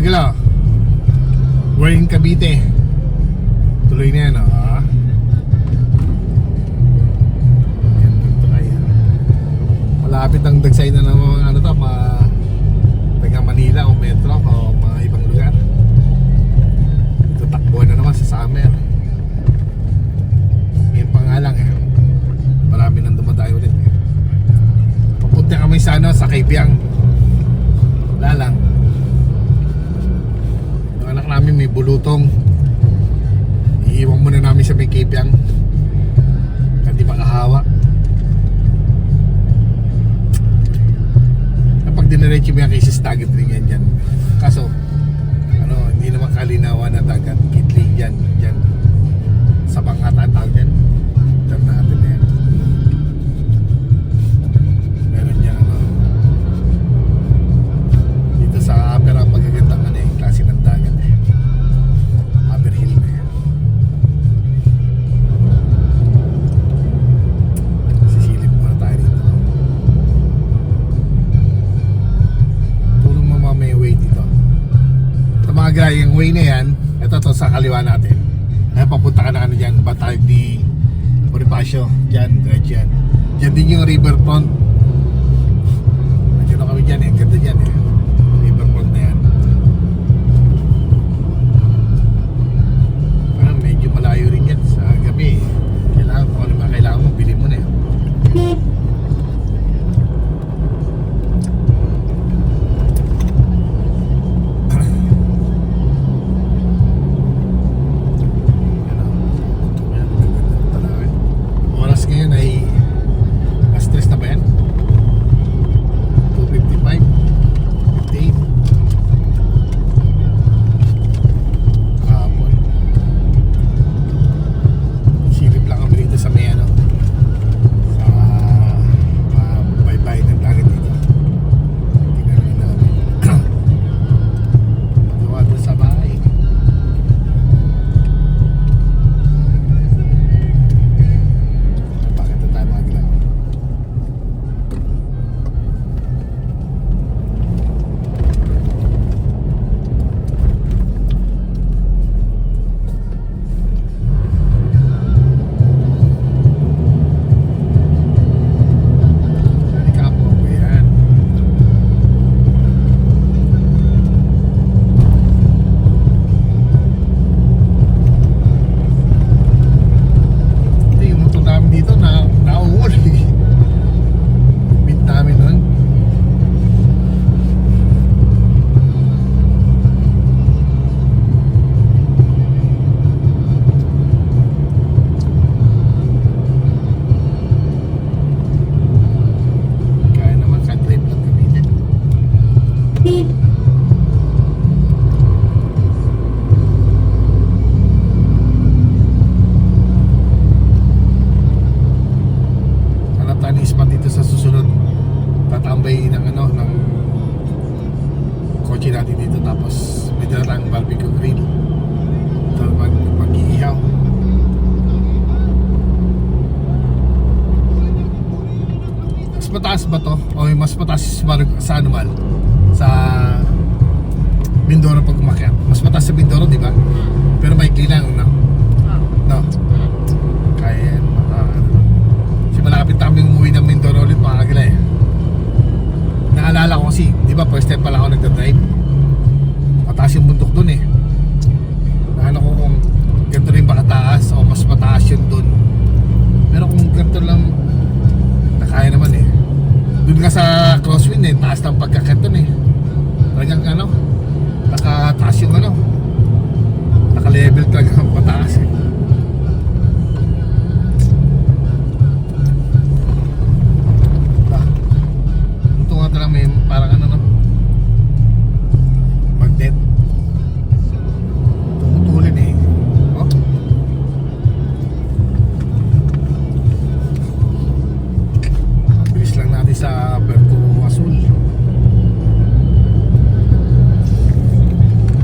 Agila, we're in Cavite. Tuloy na yan, ah. Malapit ang dagsay na ng mga ano to, mga taga Manila o Metro o mga ibang lugar. Ito takbuhan na naman sa summer. Ngayon pa nga lang eh, marami nang dumadayo ulit eh. Papunta kami sa ano, sa Kaipyang. Wala lang, yung anak namin may bulutong, iiwan muna namin sa may Kaipyang kasi makahawa. Kapag diniretso mo yan kay sis, dagat rin yan dyan. Kaso ano, hindi naman kalinawan na dagat, kitli yan dyan sa bangat at tawag yan. Dyan natin na yan. Meron dyan ano, dito sa Apera magagandang ano eh, klase ng dagat eh. Upper Hill na yan. Sisilip muna tayo dito. Tulong mo may way dito. Ito mga guy, yung way na yan, ito to sa kaliwa natin. Ay papunta ka na ano dyan, Batag di Bonifacio. Dyan, diretso yan. Dyan din yung riverfront. Nandiyan na kami dyan eh, ganda dyan eh. Riverfront na yan. Parang medyo malayo rin yan sa gabi. Kailangan kung ano mga kailangan mo, bilhin mo na yan. Oras ngayon ay alas 3 na ba yan? 2:55, 58 kahapon. Silip lang kami dito sa may ano, sa baybay ng dagat dito. Tingnan rin namin magawa doon sa bahay. Bakit na tayo maglaw? Ikapo po yan. Ito yung motor namin dito na nauuli. Bit namin nun. Kaya naman ka-drive lang kami din. Hanap tayo ng spot dito sa susunod. Tatambay ng ano, ng kotse natin dito. Tapos may dala tayong barbecue grill. Ito mag-iihaw. Mas mataas ba to? O mas mataas sa ano man? Sa Mindoro pag umakyat. Mas mataas sa Mindoro, di ba? Pero maikli lang, no? No? Kaya yan. Kasi malapit kami umuwi ng Mindoro ulit mga kagila eh. Naalala ko kasi, di ba first time pala ako nagdadrive. Mataas yung bundok dun eh. Naano ko kung ganito rin ba kataas o mas mataas yun dun. Pero kung ganito lang, nakaya naman eh. Dun nga sa crosswind eh, taas ng pagkakit dun eh. Talagang ano, nakataas yung ano, naka-level talaga pataas eh. Ito nga talaga may parang ano no, magnet. Tumutulin eh. Oh. Bilis lang natin sa Puerto Azul.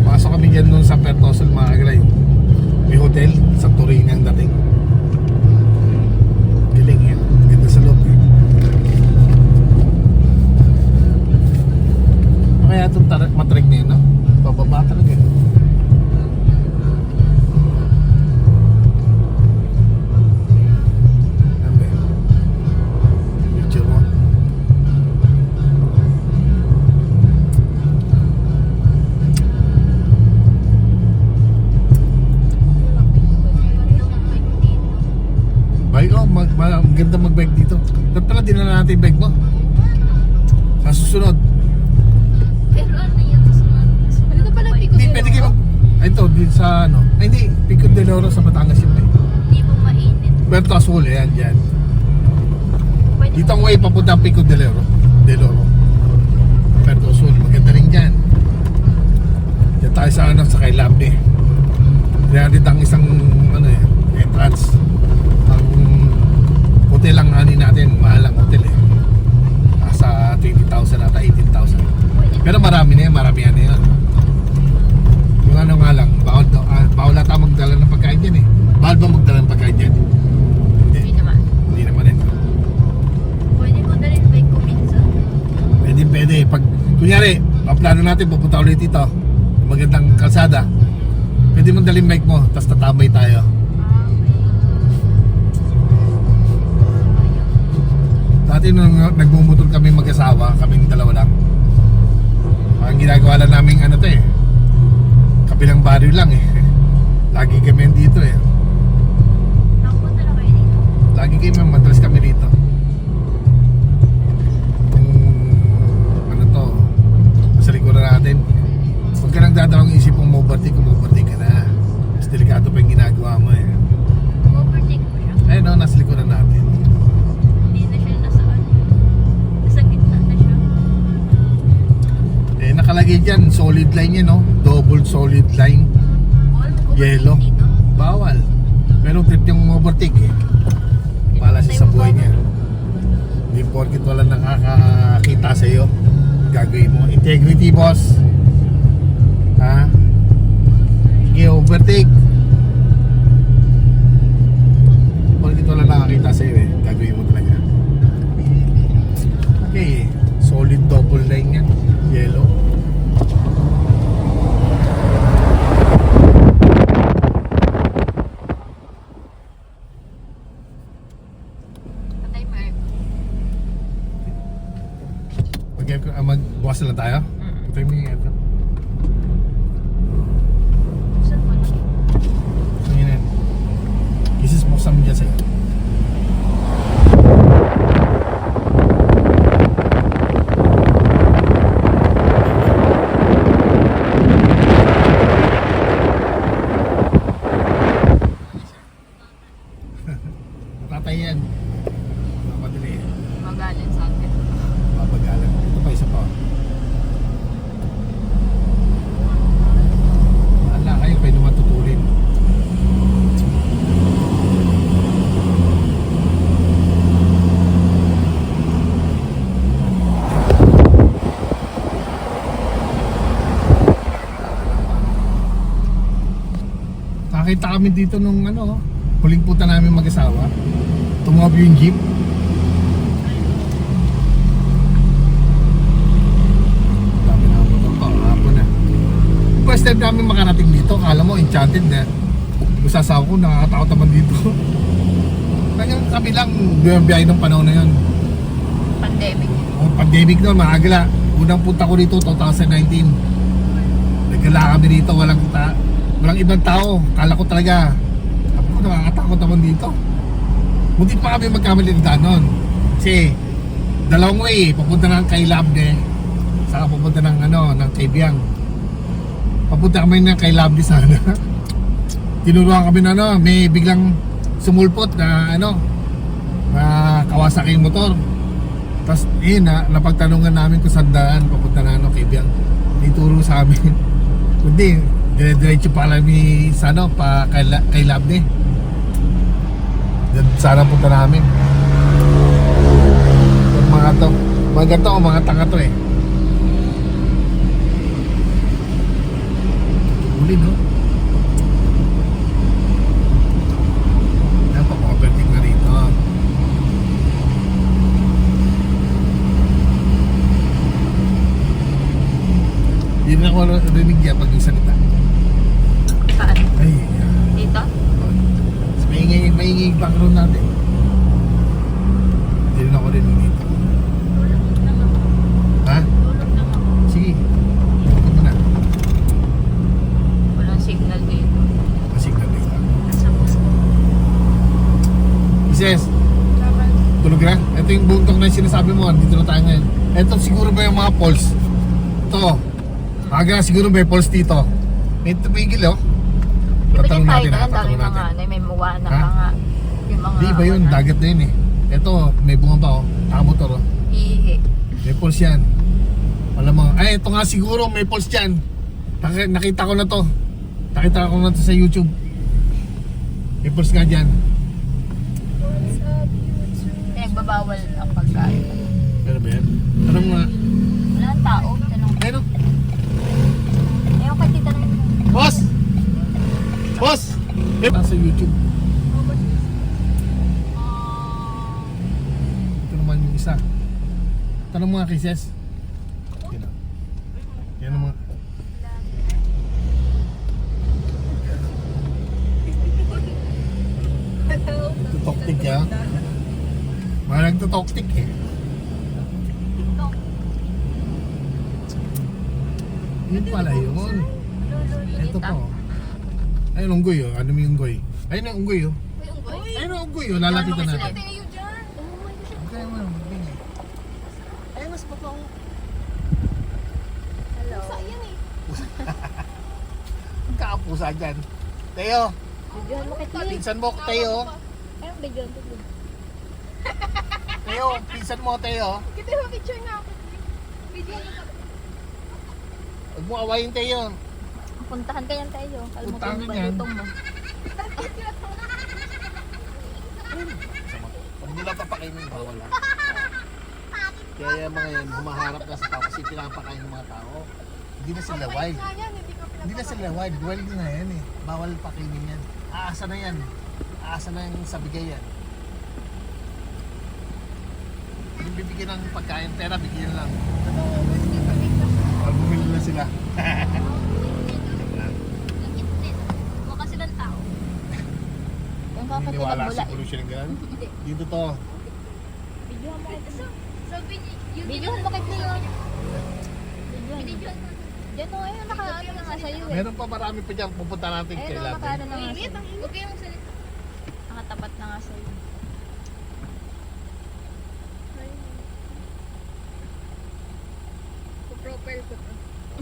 Pasok kami dyan nun sa Puerto Azul mga kagalay. May hotel sa Turin ang dating. Galing yan. Ganda sa loob eh. matrig na yun, no? Bababa talaga. Sabi, picture mo. Bike, oh, maganda mag-bike dito. Dapat pala dinala natin yung bike mo. Sa susunod. Pero ano yun? Dito pala Pico Hindi, de pwede kayo Oro. Ay, ito, dito sa ano. Ay, hindi. Pico de Oro sa Batangas yun eh. Hindi po mainit. Puerto Azul, yan, dyan. Pwede Dito ang way papunta ang Pico de Oro. De Oro. Puerto Azul, maganda rin dyan. Diyan tayo sa ano, sa kay Labne. Kaya dito ang isang ano eh, entrance. Ang hotel lang ani natin, mahal ang hotel eh. Nasa 20,000 ata, 18,000. Pero marami na yan, marami yan na yan. Yung ano nga lang, bawal ata magdala ng pagkain dyan eh. Bawal ba magdala ng pagkain dyan? Hindi naman. Hindi naman eh. Pwede ko na rin bike ko minsan. Pwede. Pag, kunyari, ang plano natin, pupunta ulit dito. Magandang kalsada. Pwede mong dalhin bike mo, tapos tatambay tayo. Dati nung nagmumutol kami mag-asawa, kaming dalawa lang. Ang ginagawa lang namin ano to eh, kabilang barrio lang eh. Lagi kami dito eh. Nakapunta na kayo dito. Lagi kami, madalas kami dito. Kung ano to, sa likuran natin, huwag ka nang dadawang isip kung overtake ka na. Mas delikado pa yung ginagawa mo eh. Overtake mo siya. Ayun no, nasa likuran natin. Hindi na siya nasa ano. Nasa gitna na siya. Eh nakalagay dyan, solid line yan no, double solid line. Yellow. Dito. Bawal. Pero trip yung overtake eh. Pala siya sa buhay niya. Hindi porkit wala nakakakita sa iyo, gagawin mo. Integrity boss. Ha? Sige, overtake. Porkit wala nakakita sa iyo eh, gagawin mo talaga. Okay, solid double line yan. Yellow. Patay mo aircon. Magbukas na lang tayo? Patay mo yung aircon. Saan mo na? So yun yan. Isis buksan mo dyan sa'yo. Matatay yan. Mapadali. Magalit sa akin. Mapagalan. Ito pa, isa pa. Wala kayo, pwede matutulin. Nakita kami dito nung ano, huling punta namin mag-asawa. Tumawag yung jeep. Dami na ako ito, hapon na. First time namin makarating dito, kala mo enchanted na. Yung sasawa ko, nakakatakot naman dito. Kanyang kami lang, biyahe ng panahon na yun. Pandemic. Pandemic noon, maagala. Unang punta ko dito, 2019. Nagkala kami dito, walang ibang tao. Kala ko talaga, sabi ko, nakakatakot naman dito. Munti pa kami magkamali ng daan nun. Kasi, dalawang way, papunta ng kay Labne, saka papunta ng ng kay Biang. Papunta kami ng kay Labne sana. Tinuruan kami na may biglang sumulpot na na Kawasaki motor. Tapos napagtanungan namin kung saan daan papunta na kay Biang. Ituro sa amin. Kundi dire-diretso pala ni pa kay Labne. Yan sana punta namin. Yung mga to, mga tanga to eh. Uli no? Yan, papa-overtake na rito. Hindi na ako rinig yan pag yung salita. Saan? Ay, Dito? maingay background natin. Hindi na ako rinig dito. Tulog lang ako. Ha? Tulog lang ako. Sige. Ito mo na. Walang signal dito. Masignal dito. Nasa bus ko. Ises, tulog na? Ito yung buntok na yung sinasabi mo. Dito na tayo ngayon. Ito siguro ba yung mga poles? Ito. Aga siguro may poles dito. May tumigil oh. Di ba din tayo natin, na? Ang dami tatanong mga natin. may muwa na Ha? mga... Yung mga... Di ba yun? ano, Dagat na yun eh. Ito, may bunga pa oh. Nakamotor oh. Ihi. May poles yan. Alam mo, ay ito nga siguro may poles dyan. Nakita ko na to. Nakita ko na to sa YouTube. May poles nga dyan. Pinagbabawal ang pagkain. Pero ba yan? Tanong nga. Wala ang tao. Tanong. Ano? Ayaw kay tita na yun. Boss! Boss! Nasa YouTube. Ito naman yung isa. Tanong mga kises. Yan o. Yan ang mga... Tutoktik ya. Mga nagtutoktik eh. Yun pala yun. Ito po. Ayun ang unggoy oh. Ano mo yung unggoy? Ayun ang unggoy oh. Ayun ang unggoy oh. Lalapitan natin. Okay mo. Ayun mas pa ako. Hello. Ang kaapusa dyan. Teo. Bigyan mo kay Pinsan mo Teo. Ayun, bigyan mo. Teo. Pinsan mo Teo. Kita yung picture nga ako. Video na ka. Huwag mo awayin Teo. Puntahan ka yan tayo. Puntahan Kalimutan mo ka ba yan. lutong mo? Pag nila papakainin bawal ha. Kaya yung mga yan humaharap na sa tao kasi pinapakain ng mga tao. Hindi na sila wild. Nga yan, hindi ko Hindi na sila wild. Wild na yan eh. Bawal pakainin yan. Aasa na yan. Aasa na yung sa bigay yan. Yung bibigyan ng pagkain, pera bigyan lang. Pag bumili na sila. Mukha silang tao. Yung kapatid Niniwala ng sa bula. pollution ng gano'n. Hindi. Dito to. Videohan mo kay Teo. Sabi niya, yung Videohan mo kay Teo. Videohan mo. Diyan o, ayun, nakaano na nga sa'yo eh. Meron pa marami pa dyan. Pupunta natin kay Ayun o, nakaano Labi. na nga Wait, sa'yo. huwag kayong salita. Nakatapat na nga sa'yo. Proper ko to.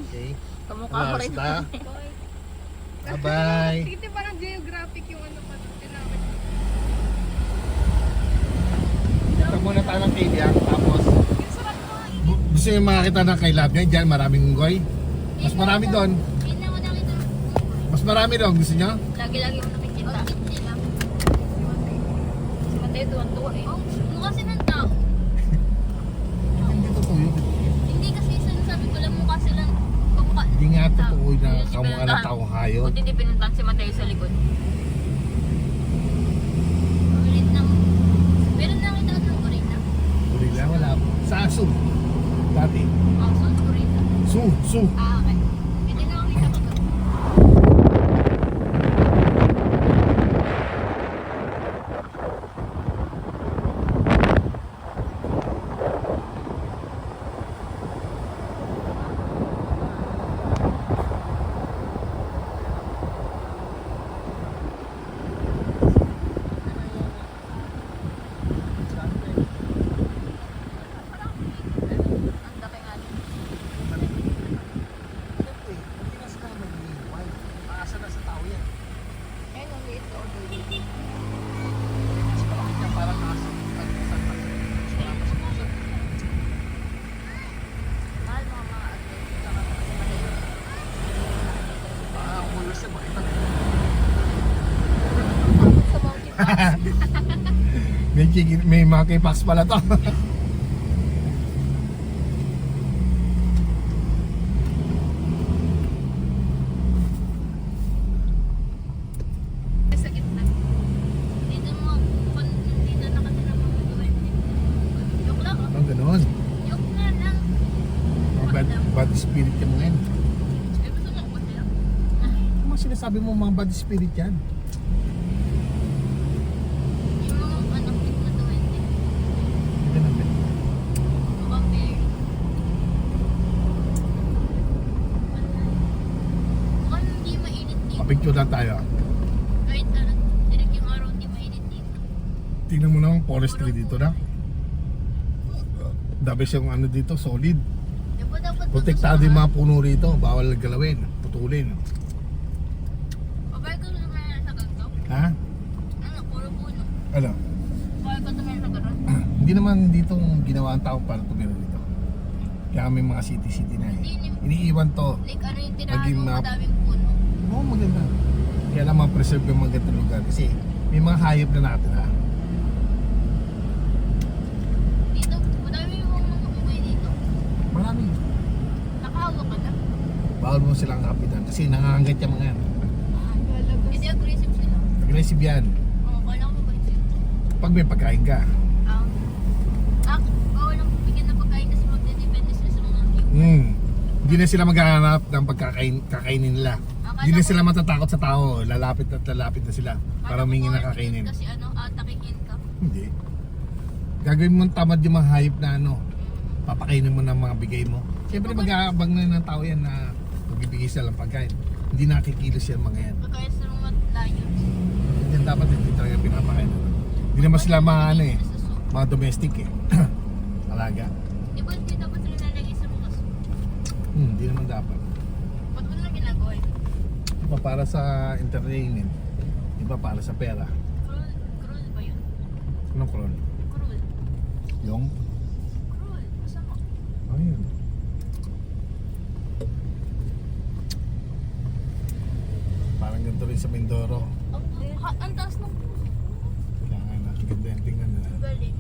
Okay. Kamukha mo rin. Basta. Bye. Bye-bye. Tingnan parang geographic yung ano pa. Tinawag. Ito muna tayo ng TV ah. Tapos, Yung sarap mo. gusto nyo makakita ng kay Lab dyan, maraming unggoy. Mas marami doon. Hindi na ako nakita. Mas marami doon. Gusto nyo? Lagi-lagi mo nakikita. Si Mateo tuwan-tuwa eh. Mukha silang tao. Hindi totoo yun. Hindi kasi sinasabi ko lang mukha silang kamukha. Hindi nga totoo na Hindi kamukha ng pinuntahan. taong hayop. Buti hindi pinuntahan si Mateo sa likod. Ulit na. Meron na kita at ng gorilla. Gorilla, wala po. Sa aso. Dati. Oh, so gorilla. Su. Ah, okay. Hindi na ako kita kagabi. Ang laki nga nun. Hindi na sila mag-iiwan. Aasa na sa tao yan. Ayun, ang liit ko. Mas malaki niya parang aso. Pag-isan pa. Mas malaki sa puso. Mahal mga atlet. Saka mga si Mateo. Ah, ulo siya. Bakit ang... Sa monkey park. May monkeypox pala to. Sa gitna. Dito mo, dito nakatira mga duwende. Joke lang, oh. Ang ganon. Joke nga lang. Mga bad spirit yung mga yan. sinasabi mo mga bad spirit yan? Yung mga anak na duwende. Hindi na ba? Mga bear. Mukhang hindi mainit dito. Papicture lang tayo. Kahit ano, direct yung araw hindi mainit dito. Tingnan mo naman forestry dito na. Dabi siyang ano dito, solid. Di ba dapat Protektado yung mga puno rito. Bawal galawin, putulin. Babay ko naman sa ganito. Ha? Ano, puro puno. Ano? Babay ko naman sa ganito. Hindi naman dito ginawa ang tao para tumira dito. Kaya may mga city-city na eh. Iniiwan to. Like ano yung tirahan Naging mo, map. madaming puno. Oo, maganda. Kaya lang ma-preserve yung mga ganitong lugar. Kasi may mga hayop na natin ha. Dito, madami yung mga umuwi dito. Marami. Nakahawak ka na. Bawal mo silang kapitan kasi nangangagat yung mga yan. Hindi aggressive sila. Aggressive yan. Oo, kala ko mabait sila. Pag may pagkain ka. Bawal lang bigyan ng pagkain kasi magdedepende sila sa mga human. Hindi na sila maghahanap ng kakainin nila. Hindi na sila matatakot sa tao. Lalapit na sila para humingi na kakainin. Kasi ano, atakikin ka. Hindi. Gagawin mo tamad yung mga hayop na ano. Papakainin mo ng mga bigay mo. Siyempre mag-aabang na ng tao yan na magbibigay sila ng pagkain. Hindi nakikilos yan mga yan. Pagkaya sa mga lions. Yan dapat hindi talaga pinapakain. Hindi naman sila mga ano eh. Mga domestic eh. Alaga. Di ba hindi dapat sila nalagay sa mga zoo? Hindi naman dapat. Ba't mo na ginagawa yun? Iba para sa entertainment. Iba para sa pera. Cruel ba yun? Anong kron? Cruel. Yung? Cruel. Masama. Ayun. Parang ganito rin sa Mindoro. Ang taas ng puso. Kailangan natin ganda yung tingnan nila. Galing.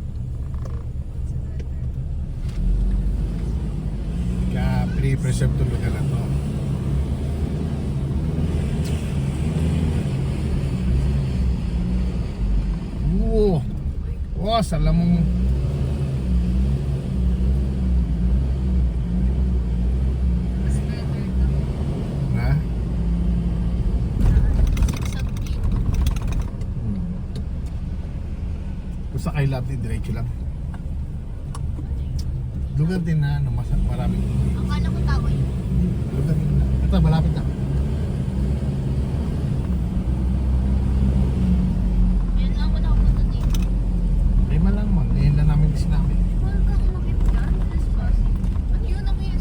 Kaya pre-preserve to lugar na to. Oo. Wow, salamong. Na? Kung sa Kailab din, diretso lang. Lugar din na ano, maraming Akala ko tao yun. lugar din na. Ito, malapit na. Yan lang ako nakapunta dito. Ay malamang, ngayon na namin sinabi. Wala kang umakit dyan. At yun ang yung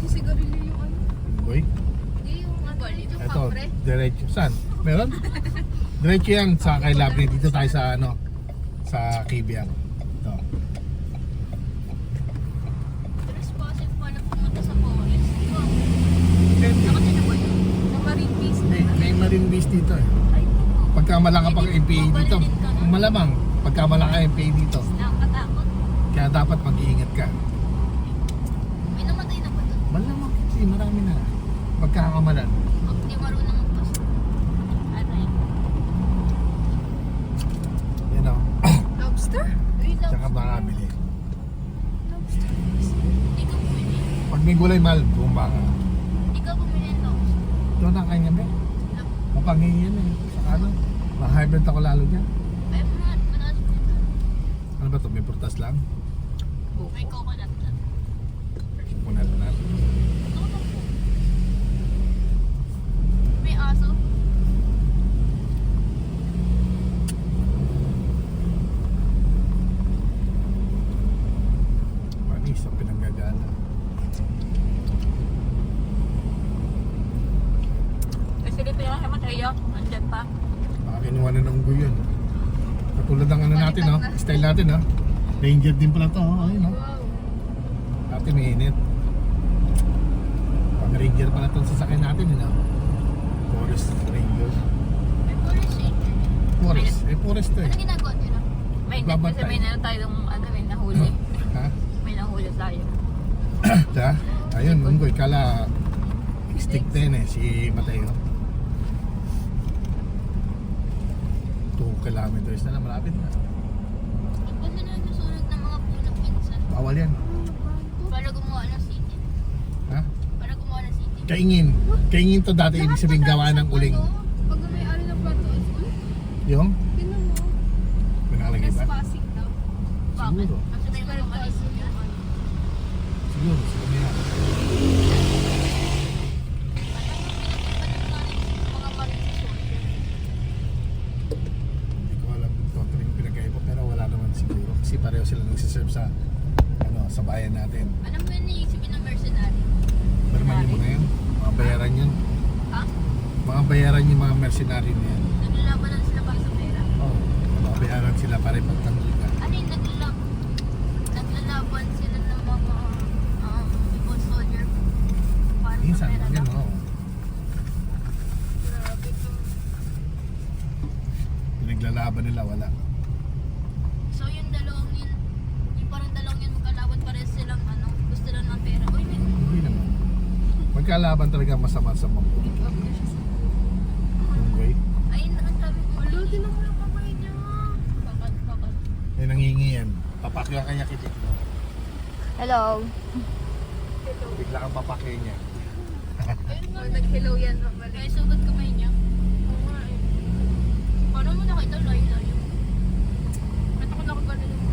sigarilyo yung ano. Boy, Hindi yung ano, yung ito, kapre. diretso. Saan? Meron? Diretso yan sa Kailab din. Dito tayo sa ano, sa Kibiang. Ito. Responsive pala pumunta sa forest. Di ba? Depende. Nakati na ba yun? Sa Marine Beast. May marine base dito eh. Ay, Pagka malaki pang MPA dito, Mabalilin ka na. malamang. Pagka malaki MPA dito, nakakatakot. kaya dapat mag-iingat ka. May namatay na ba doon? Malamang kasi marami na. Pagkakamalan. Pag di marunong magpas. Ano yun? Yan o. Lobster? Uy, Tsaka makabili. lobster. Hindi ka bumili. Pag may gulay mahal, bumba ka. Hindi ka bumili ng lobster. Ito na kanya ba? Mapangingi yan eh. Sa ano? Ma-hybrid ako lalo dyan. Ay, manaas ko yun. Ano ba ito? May prutas lang? May coconut na. Punat na. Ito na po. May aso. Manis ang pinanggagana. Kasi di pinaka mataya. Andyan pa. Baka kinuha na ng unggoy yun. Katulad ng ano natin, no? Style natin, no? Ranger din pala to, oh. Ayun, no? Wow. Dati may init. Pag Ranger pala itong sasakyan natin, no? Forest Ranger. May forest ranger. Forest. Eh, forest to eh. Ano ginagawa nila? May hindi Babantay. kasi may na tayong ano, may nahuli. Ha? May nahuli tayo. Da? Ayun, unggoy. Kala stick din eh, si Mateo. 2 kilometers na lang, malapit na. Pag ba sila nagsusunog ng mga punong pinsan? Bawal yan. Para gumawa ng city. Ha? Para gumawa ng city. Kaingin. Kaingin to dati, ibig sabihin gawa ng uling. Pag may ano ng plato, Yung? tinan mo. May nakalagay ba? Trespassing daw. Siguro. Kasi tayo mga mali. Siguro. Siguro yan. Mga mali sa shoulder. Hindi ko alam kung ano yung pinagkaiba pero wala naman siguro. Kasi pareho sila nagsiserve sa sa bayan natin. Alam mo yun naisipin ng mercenary? Pero man yung mga yun, mga bayaran yun. Ha? Mga bayaran yung mga mercenary na yan. Naglalaban lang sila para sa pera. Oo. Mga bayaran sila para ipagtanggol ka. Ano yung naglalaban sila ng mga ibon soldier para sa Minsan, pera yan lang? oo. Grabe to. Pinaglalaban nila, wala. So yung dalawang yun, yung parang dalawang yun magkalaban pares silang gusto lang ng pera. Uy, may Hindi naman. Magkalaban talaga masama sa mga Pick up na siya sa Unggoy. ayun na ang sabi ko. Alo, tinan mo yung kamay niya. Bakit? Eh, nangingi yan. Papakya kanya kitik mo. Hello. Bigla kang papakya niya. Ayun nga, nag-hello yan. Kaya sugat kamay niya. Paano mo nakita? Layo-layo. Ba't ako nakabalo yung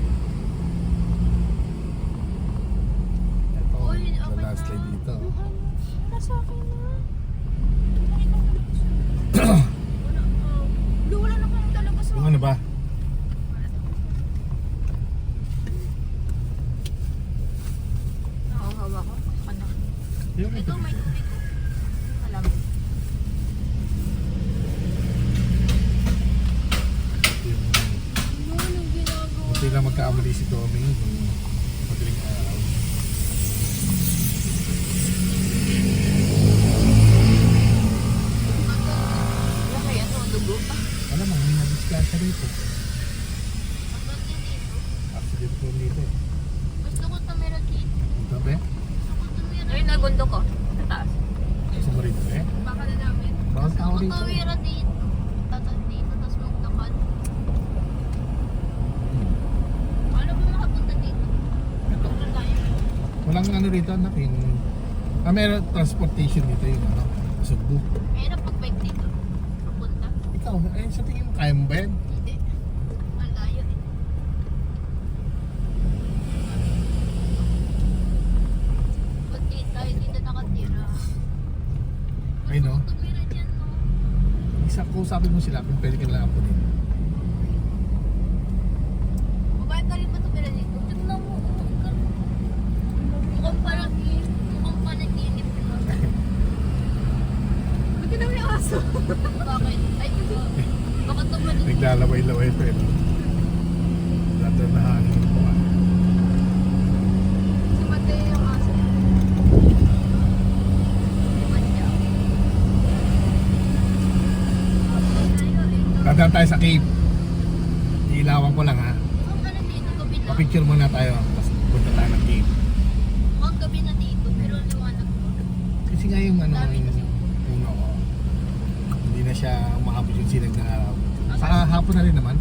Ito, Uy, sa okay last na. slide dito. nasa akin na. Pakita ko lang siya. Wala na kung talaga sa Yung ano ba? Nakahawa ko. Ano? Yung Ito may tubig ko. Alam mo. yung Anong ginagawa? Hindi lang magkaamali si Tommy nung madaling araw. Laki ano, dugo. Alam mo, may nadiskasa rito. Ang ganda dito. Accident po dito. Gusto ko tumira dito. Ito ba? Gusto ko tumira. Ayun, nagundo ko. Sa taas. Gusto mo rito eh? Baka na namin. Bawal Gusto tao ko rito. tumira dito. Tatag dito, tapos magdakad. Paano ba makapunta dito? Ito. Ano tayo? Walang ano rito, anak. Yung... meron transportation dito yung ano. Sugbo. Mahirap pag-bike dito. Papunta. Ikaw, eh sa tingin mo, kaya mo ba yan? Hindi. Ang layo eh. Ba't di tayo dito nakatira? Ay, no? Gusto ko tumira dyan, no? Isa ko sabi mo sila kung pwede ka lang apunin. Babae ka rin ba tumira dito? Tignan mo. Mukhang parang mukhang panaginip mo. Ba't yun yung aso? Bakit? Ay, baka tumalun. Naglalaway-laway pa eh. Lato na hangin mo. Si Mateo yung aso. Dadaan tayo sa cave. Ilawan ko lang ha. Mukhang ano dito, gabi na. Pa-picture muna tayo. Tapos punta tayo ng cave. Mukhang gabi na dito, pero ang liwanag ko. Kasi nga yung ano, yung puno ko. Hindi na siya umaabot yung sinag ng araw. Saka hapon na rin naman.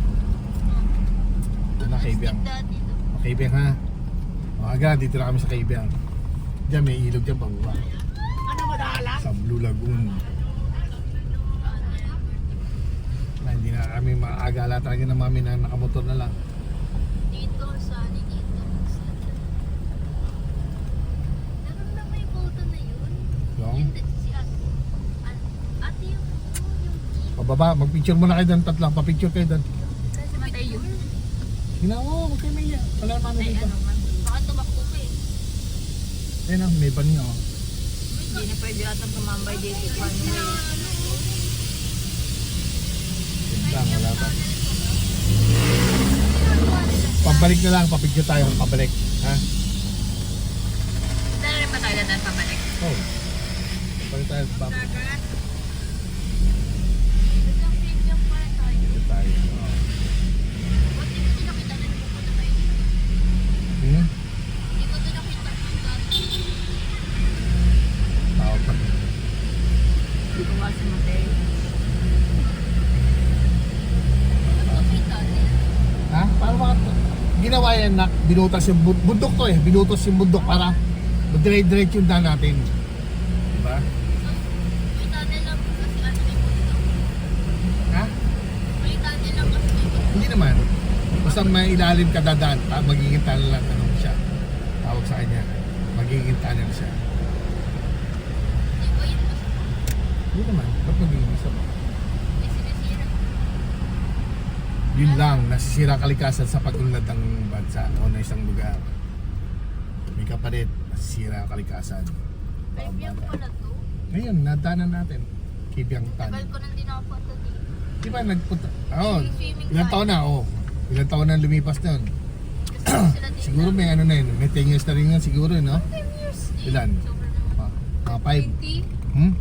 Ito na cave yan. Dito. Cave yan ha. O agad, dito na kami sa cave yan. Diyan may ilog dyan pababa. Ano madala? Sa Blue Lagoon. Na hindi na kami maagala talaga ng mami na nakamotor na lang. Dito, sunny dito. Ganun na may photo na yun. Yung Hindi, si ate. Ate yung pababa, magpicture muna kayo doon, tatlo. Papicture kayo doon. si Mateo. Ginawa, huwag kayo may wala naman Ay, dito. ano man. Baka tumakbo ka eh. Ayun may ban nga oh. Hindi na pwede ata tumambay dito. Paano ba yun? Yun lang, wala pa. Pabalik na lang, papicture tayo kung pabalik. Ha? Saan rin ba tayo na pabalik? Oh. Pabalik tayo, pabalik Isang video pa tayo. tayo. Oh. Ba't di ko din nakita na nagpupunta tayo? Hmm? Hindi ko din nakita ng dati. Tao pa. Hindi ko nga si Mateo. Nakita din. Ha? Paano ba? Ginawa yan na binutas yung bundok to eh. Binutas yung bundok para dire-diretso yung daan natin. Diba? Basta may ilalim ka dadaan, magiging tunnel lang ano siya. Tawag sa kanya. Magiging tunnel siya. Di ba yun mas Hindi naman, ba't magiging isa ba? may sinisira? Yun lang, nasisira kalikasan sa pag-unlad ng bansa o ng isang lugar. May kapalit, nasisira kalikasan. Kaibigan ko na to. Ngayon, nadaanan natin. Kibyang Tagal tunnel. ko nang di nakapunta dito. Di ba nagpunta? Oo, Swimming ilang taon na? Oo. Ilang taon na lumipas na yun? Kasi sila din Siguro may ano na yun. May 10 years na rin yun siguro, no? 10 years. Ilan? Sobrang naman. Mga 20? 5. Hmm?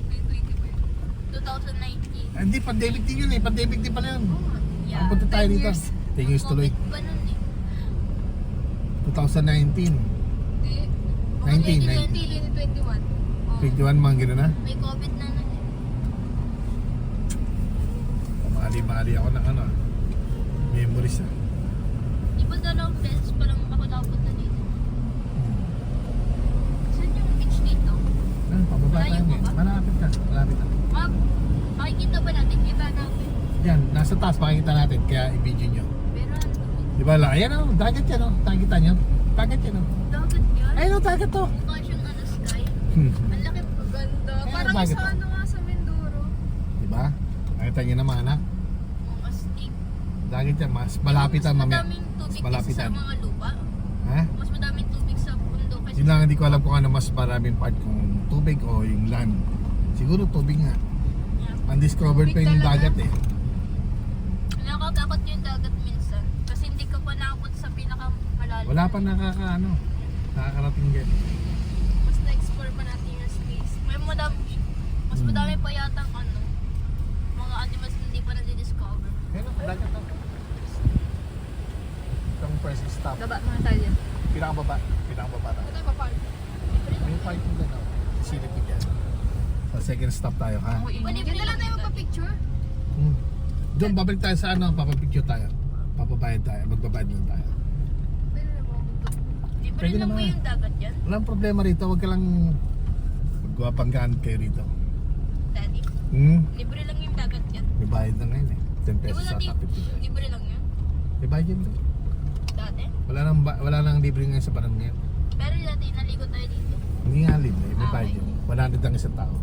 May 20 ba yun? 2019. Hindi, pandemic din yun eh. Pandemic din pala yun. Yeah. Punta tayo 10 dito. years. 10 years tuloy. COVID pa nun eh. 2019. Hindi. 19, 2021. 21 mga gano'n na. May COVID na nun eh. Mali ako ng ano. Memories ah. Di ba dalawang beses pa lang ako nakapunta dito? Saan yung beach dito? Ano, pababa tayo Malayo ngayon. pa ba? Malapit na. Malapit na. Ma'am, makikita ba natin? Iba natin. Yan, nasa taas makikita natin. Kaya i-video nyo. Pero ano? Di ba lang? Ayan o, dagat yan o. Nakikita nyo? Dagat yan o. Dagat yan? Ayun o, dagat o. Mukha siyang ano sky. Hmm. Ang laki pa. Ganda. Ayan, Parang bakit? sa ano nga sa Mindoro. Di ba? Nakita nyo naman anak. Ang astig. Dagat yan. Mas malapitan Mas mamaya. madaming Mas tubig kaysa sa malapitan. mga lupa. Ha? Mas madaming tubig sa bundok kaysa Yun lang hindi ko alam kung ano mas maraming part kung tubig o yung land. Siguro tubig nga. Yeah. Undiscovered pa Tubig yung talaga. dagat eh. Nakakatakot yung dagat minsan. Kasi hindi ka pa nakapot sa pinakamalalim. Wala pa nakakarating dyan. Mas na-explore pa natin yung space. Mas madami pa yatang ano, mga animals na hindi pa na-discover. Ayun o, dagat o. Itong first stop. Baba mga tayo dyan. Pinakababa. Pinakababa tayo. Ito yung papark. May parking doon o. Silip ko dyan. So second stop tayo ha. Libre Dito lang tayo magpa-picture. Doon babalik tayo sa ano, papapicture tayo. Papabayad tayo, magbabayad lang tayo. Pwede na ba ako dito? Libre Pwede lang po naman. yung dagat yan, Walang problema rito, wag ka lang magwapanggaan kayo rito. daddy. Libre lang yung dagat yan. May bayad na ngayon eh. 10 pesos sa Di- top 50. Libre lang yun, May bayad yun doon. dati. Wala nang libre ngayon sa panahon ngayon. Pero dati, naligo tayo dito. Hindi nga libre, may Ah, bayad okay. yun. 100 ang isang tao.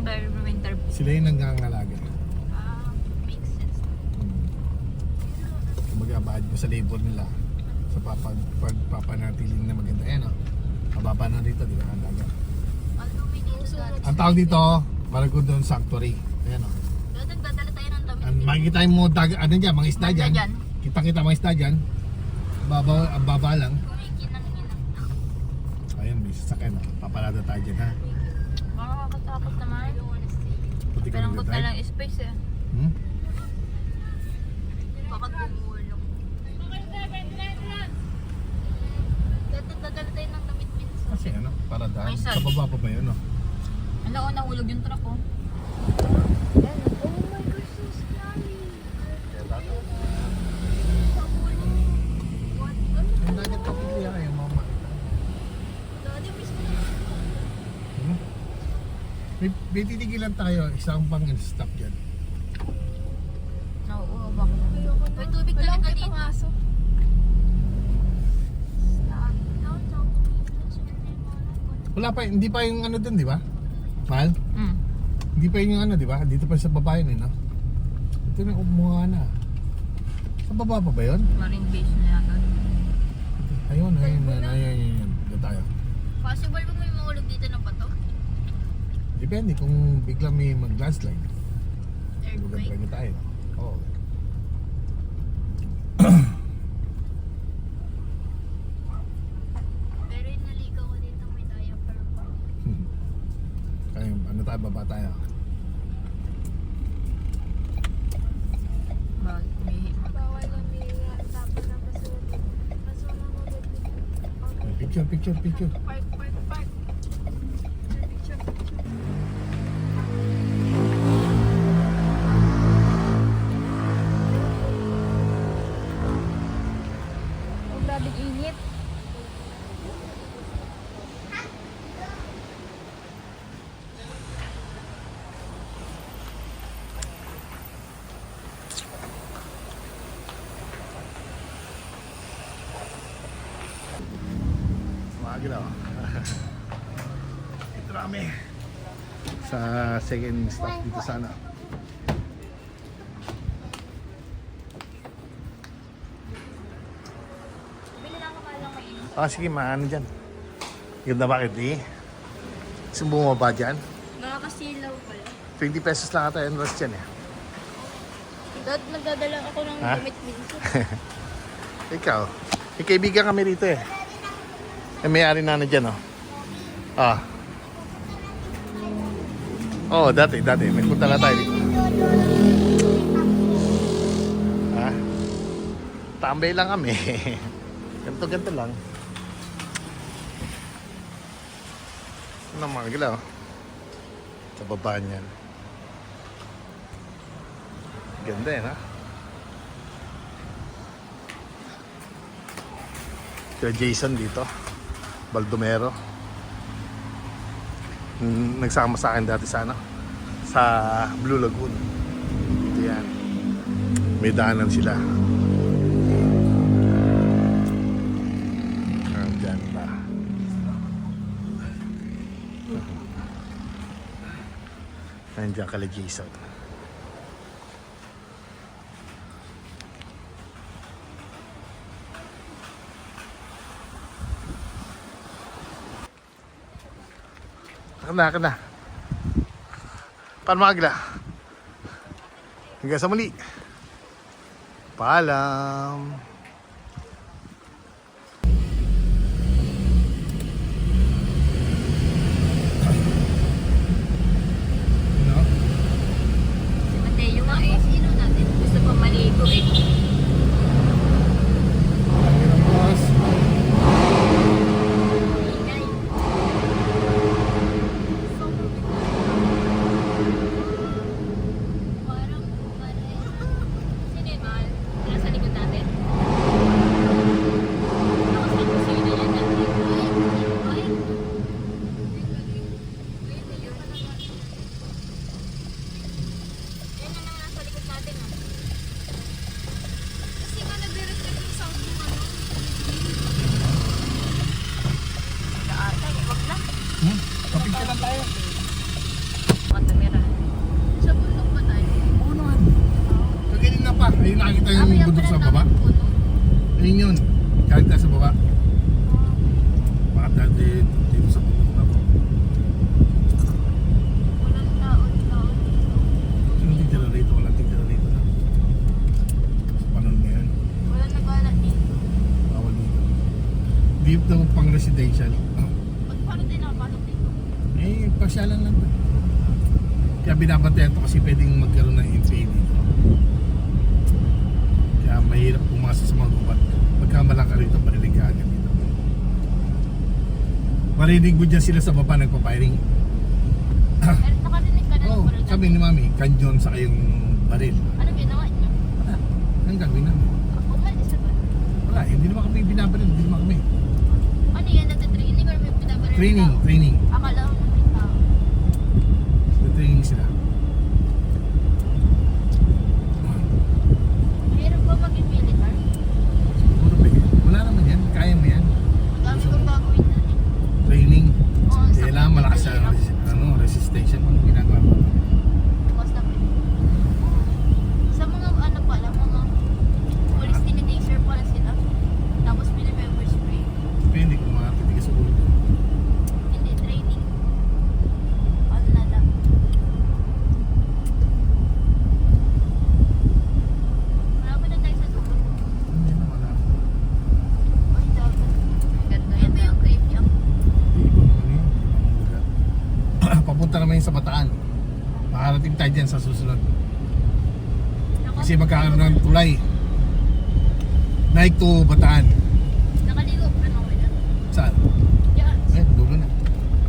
Very winter. Sila yung nangangalaga. Makes sense. Kumbaga, bayad mo sa labor nila sa pagpapanatiling na maganda. Ayan o. Mababa na rito, di ba? Ang dagat. Ano may dito dati? Ang tawag dito, Maragondon Sanctuary. Ayan o. Dati nagdadala tayo ng damit. Makikita mo dagat, ano dyan, mga isda Maganda dyan. dyan. Kita mga isda dyan. Ang baba lang. Kumikinang-inang. Ayan, may sasakyan. Papalada tayo dyan ha. Makakatakot naman. Puti ka Pero ang nag-drive. lang space eh. Hmm? Baka gumulong. Dati dadala tayo ng damit minsan. Kasi ano, para daan. May Sa side. baba pa ba yun no? Ano ko, nahulog yung truck ko. Oh my gosh, so scary. What? Ano? Yung dagat pa pili kayo, mama. Dati mismo na. Hmm? May titigilan tayo, isang pang stop dyan. Oo, baka. Ayoko na. May tubig Wala talaga akong dito. kitang aso. Wala pa, hindi pa yung ano dun, di ba? Mahal? Mm. Hindi pa yung ano, di ba? Dito pa sa baba yun eh, no? Ito na, umuha na. Sa baba pa ba yun? Marine base na yata. Ayun. Doon tayo. Possible ba may mahulog dito ng bato? Depende kung bigla may mag-landslide. Earthquake? Lugar tayo. Oo. Pero yung naligaw ko dito may diaper pa. Kaya ano tayo, baba tayo. Bakit kumihi? Bawal mamili. Tapos ng basura. Basura mo Picture. Park. Picture. Oh, grabe init. gila. Ito na kami. Sa second stop dito sana. Bili lang ako lang mainit. Ah, sige, maano dyan. Ganda bakit di? Gusto mo bumaba dyan? Nakakasilaw pala. 20 pesos lang ata yung rest dyan eh. Dad, nagdadala ako ng Ha? damit minsan. Ikaw, may kaibigan kami rito eh. Eh, may-ari na dyan oh. Ah. Oo, dati. May punta na tayo dito. Ha? Tambay lang kami. Ganto lang. Ano mga gila oh. Sa baba niyan. Ganda eh, ha? Sir Jason dito. Baldomero. Nagsama sa akin dati sa ano? Sa Blue Lagoon. Dito yan. May daanan sila. Diyan ba? Nandiyan kala Jason. Kana. Paano magla? Hanggang sa muli. Paalam. No? Si Mateo nga eh. Sino natin? Gusto pa maligo eh. Ingay. Parang, sino yun, mahal? Nasa likod natin? Ako sa kusina yan natin. Ay. Yan na lang nasa likod natin ah. Kasi nga nagre-reflect yung sound mo ano. Ata, wag na. Kapit lang tayo. Matamira. Sa bundok pa tayo. Oo naman. Kagaling na pa. Ayun nakikita yung bundok sa baba. Ayun yun. Kahit sa baba. Bakit natin dito sa bundok na to? Walang taon. Walang titira rito na. Sa panon ngayon. Walang nagwala dito. Bawal dito. Dito daw pang residential. Paano din nakapasok dito? Eh, pasyalan lang to. Kaya binabantayan to kasi pwedeng magkaroon ng MPA dito. Kaya mahirap pumasok sa mga gubat. Magkamalang ka rito, marinig ka agad dito. Marinig mo dyan sila sa baba nagpapiring. Pero nakarinig ka na Oo, ng sabi ni Mami, kanyon sa kayong baril. Ano ginawa niyo? Wala. Anong gagawin namin? Umalis na ba? Wala, hindi naman kami binabaril, hindi naman kami. Ano yan? Nagtitraining or may pinabaril? Training. Akala ko may tao. Training sila. Mahirap ba maging militar? Siguro ba yan? Wala naman yan, kaya mo yan. Dami kong gagawin na eh. Training. Oo, sa Kailangan malakas sa military, resistance kung ano ginagawa mo. Bukas na pwede. Sa mga ano pala, mga police tinitaser pala sila. Tapos pinipepper spray. Depende kung makakatigas sa ulo. Hindi, training. Ano na lang. Malapit na tayo sa dulo. Hindi na, wala. Ay, dapat. Ganda yan ba yung graveyard? Hindi ko naman yun. Ang lugar. Papunta naman yun sa Bataan. Makarating tayo dyan sa susunod. Kasi magkakaroon ng tulay. Naik to Bataan. Nakaligo ka na wala. Saan? Yan. Eh, dulo na.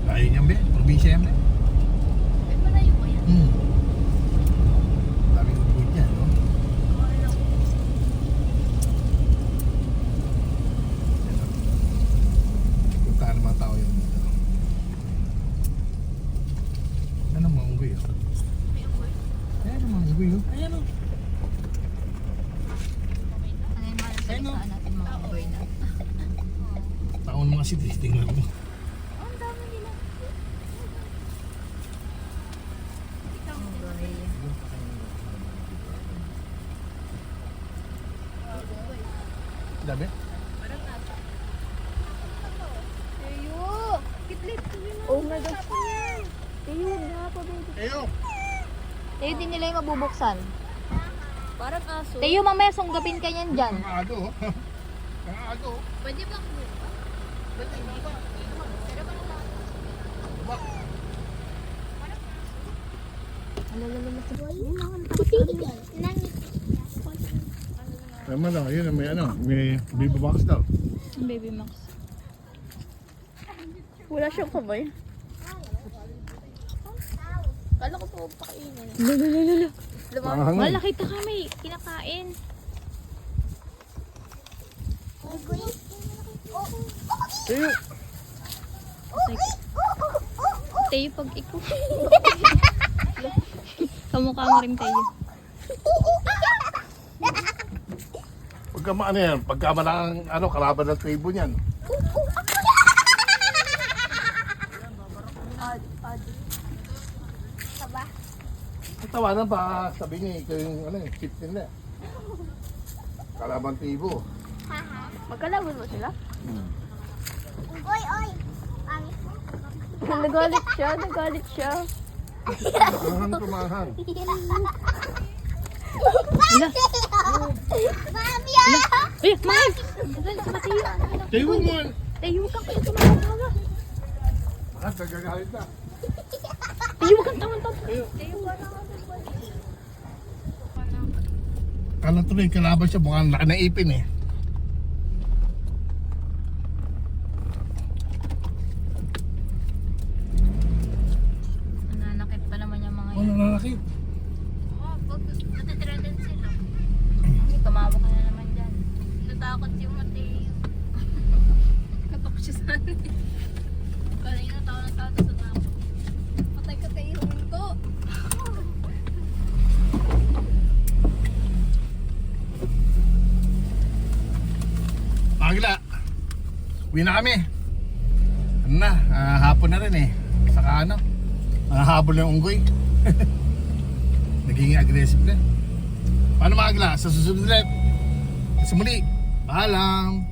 Layo niyan ba? Probinsya yan ba? Ay, malayo ba yan? Daming point yan, no? Wala. Puntaan ng mga tao yun dito. Ano mga unggoy, oh? May apoy. Ayan ang mga unggoy, oh. Ayan, oh. Ano yung mga natin mga apoy na? Taon ng mga city. Tingnan mo. Oh, ang dami nila. Dami? Tayo! Kitlit! Oh my gosh! Tayo na po, baby. Eyo! Tayo din nila yung mabubuksan. Parang aso. Tayo mamaya sunggapin ka yan dyan. Mga ago. Mga ago. Pwede bang buka? Diba? Tama lang, yun may ano, may baby box daw. Baby Max. Wala siyang kamay. Kala ko po pakainin. Lalo. Mahangin. Wala, nakita ka may kinakain. Eyo! Tayo pag ikaw. Kamukha mo rin tayo. Pagka ano yan, pagka malang ano, kalaban ng tribo niyan. Tawanan pa, sabi niya, ikaw yung ano, chip nila. Kalaban tribo. Magkalawin mo sila? Oy, oy! Nagalit siya. Mahang tumahang. Hala. Mami! Ay, mahal! Dahil sa Tayo. Tayo mo! Tayo, huwag kang kayo tumatawa. Ah, nagagalit na. Tayo, huwag kang tawan-tawa. Kala tuloy, kalaban siya, mukhang laki na ipin eh. Nananakit pa naman yung mga Oh, nananakit. Oo, pag natitrenden sila. Tumawa ka na naman dyan. Natakot si Mateo. Katok siya sa akin. Kanina tao na tao sa takot. Patay ka tayo ko. Agla, uwi na kami. Ano na, hapon na rin eh. Saka ano, habol ng unggoy. Naging aggressive na. Paano mga agla? Sa susunod ulit. Sa muli, paalam.